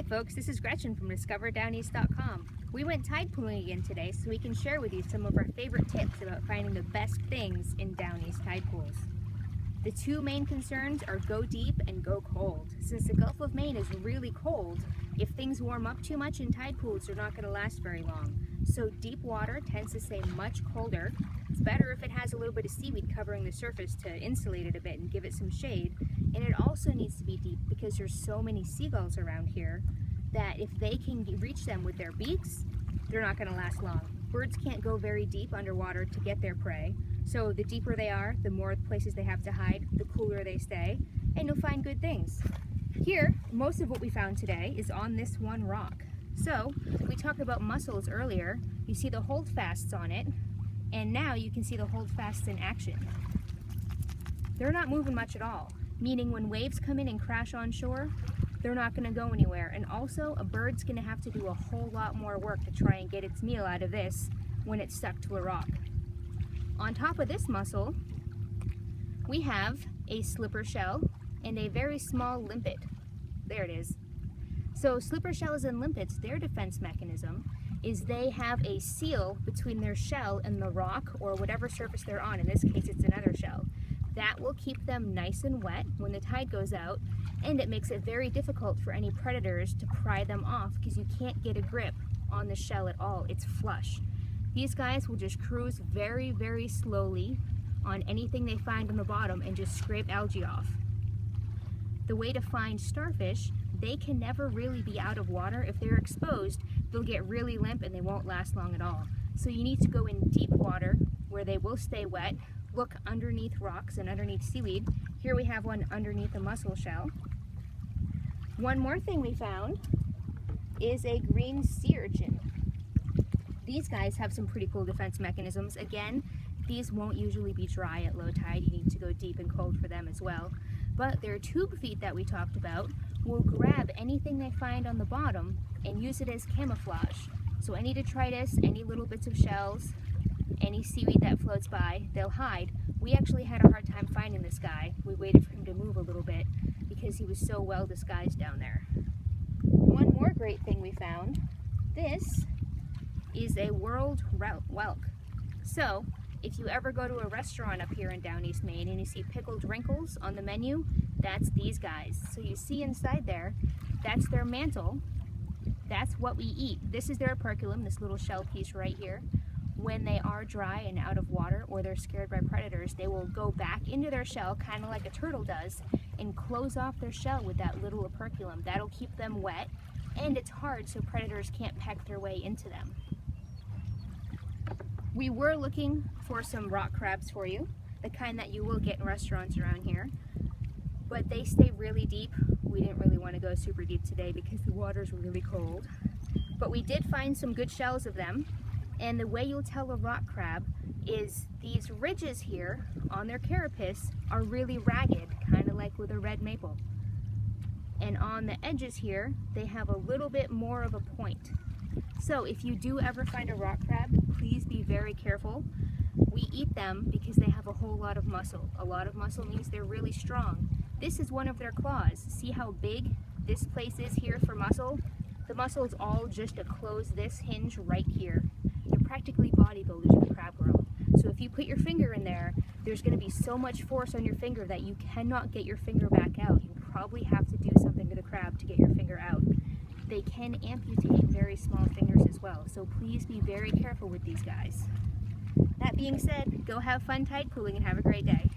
Hi folks, this is Gretchen from DiscoverDowneast.com. We went tide pooling again today so we can share with you some of our favorite tips about finding the best things in Downeast tide pools. The two main concerns are go deep and go cold. Since the Gulf of Maine is really cold, if things warm up too much in tide pools, they're not going to last very long. So deep water tends to stay much colder. It's better if it has a little bit of seaweed covering the surface to insulate it a bit and give it some shade. And it also needs to be deep because there's so many seagulls around here that if they can reach them with their beaks, they're not going to last long. Birds can't go very deep underwater to get their prey, so the deeper they are, the more places they have to hide, the cooler they stay, and you'll find good things. Here, most of what we found today is on this one rock. So, we talked about mussels earlier. You see the holdfasts on it, and now you can see the holdfasts in action. They're not moving much at all, meaning when waves come in and crash on shore, they're not going to go anywhere. And also, a bird's going to have to do a whole lot more work to try and get its meal out of this when it's stuck to a rock. On top of this mussel, we have a slipper shell and a very small limpet. There it is. So slipper shells and limpets, their defense mechanism is they have a seal between their shell and the rock or whatever surface they're on. In this case, it's another shell. That will keep them nice and wet when the tide goes out, and it makes it very difficult for any predators to pry them off because you can't get a grip on the shell at all. It's flush. These guys will just cruise very, very slowly on anything they find on the bottom and just scrape algae off. The way to find starfish, they can never really be out of water. If they're exposed, they'll get really limp and they won't last long at all. So you need to go in deep water where they will stay wet. Look underneath rocks and underneath seaweed. Here we have one underneath a mussel shell. One more thing we found is a green sea urchin. These guys have some pretty cool defense mechanisms. Again, these won't usually be dry at low tide. You need to go deep and cold for them as well. But their tube feet that we talked about will grab anything they find on the bottom and use it as camouflage. So any detritus, any little bits of shells, any seaweed that floats by, they'll hide. We actually had a hard time finding this guy. We waited for him to move a little bit because he was so well disguised down there. One more great thing we found, this is a world whelk. So if you ever go to a restaurant up here in Downeast, Maine, and you see pickled wrinkles on the menu, that's these guys. So you see inside there, that's their mantle. That's what we eat. This is their operculum, this little shell piece right here. When they are dry and out of water or they're scared by predators, they will go back into their shell, kind of like a turtle does, and close off their shell with that little operculum. That'll keep them wet, and it's hard so predators can't peck their way into them. We were looking for some rock crabs for you, the kind that you will get in restaurants around here, but they stay really deep. We didn't really want to go super deep today because the water's really cold, but we did find some good shells of them. And the way you'll tell a rock crab is these ridges here on their carapace are really ragged, kind of like with a red maple. And on the edges here, they have a little bit more of a point. So if you do ever find a rock crab, please be very careful. We eat them because they have a whole lot of muscle. A lot of muscle means they're really strong. This is one of their claws. See how big this place is here for muscle? The muscle is all just to close this hinge right here. They're practically bodybuilders in the crab world. So if you put your finger in there, there's going to be so much force on your finger that you cannot get your finger back out. You probably have to do something to the crab to get your finger out. They can amputate very small fingers as well, so please be very careful with these guys. That being said, go have fun tide pooling and have a great day.